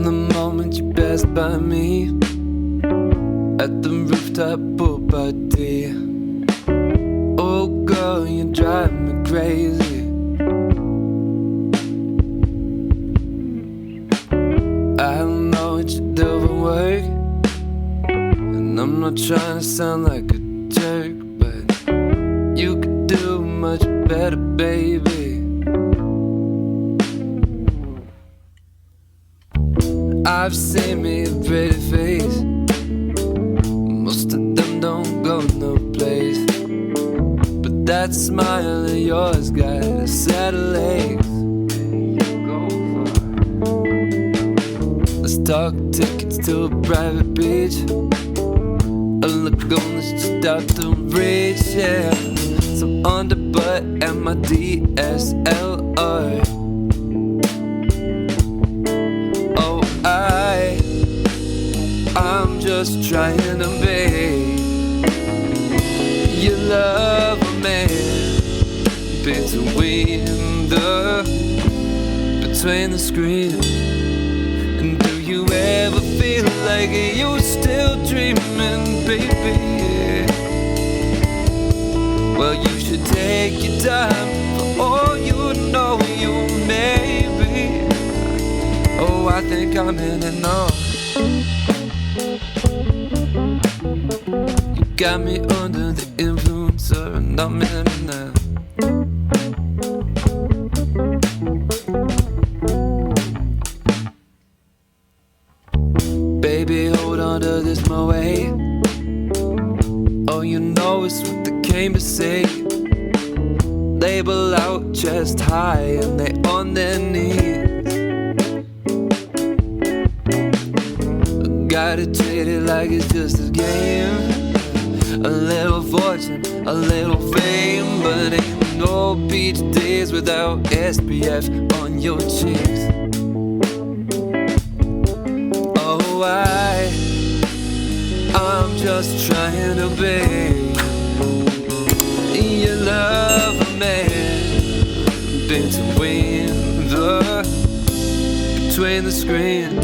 the moment you passed by me at the rooftop pool party. Oh girl, you drive me crazy. I don't know what you do for work, and I'm not trying to sound like a jerk, but you could do much better, baby. I've seen me a pretty face, most of them don't go no place, but that smile of yours got a set of legs. Let's talk tickets to a private beach, a lagoon that's just out to reach, yeah. Some underbutt and my DSLR. Oh, I'm just trying to be your lover, man, between the screens. And do you ever feel like you're still dreaming, baby? Yeah. Well, you should take your time, for all you know you may be. Oh, I think I'm in it now. You got me under the influence, and I'm in it now. Baby, hold on to this my way. Oh, you know it's what they came to say. Label out chest high and they on their knees. Gotta treat it like it's just a game. A little fortune, a little fame, but ain't no beach days without SPF on your cheeks. Oh, I'm just trying to be your lover, man, between the screen.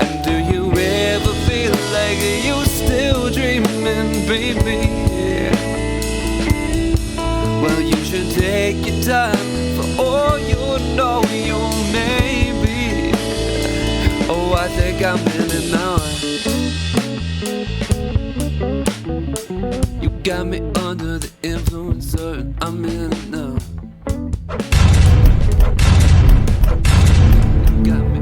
And do you ever feel like you're still dreaming, baby? Yeah. Well, you should take your time, for all you know you may be. Oh, I think I'm in it now. You got me under the influence, and I'm in it now. You got me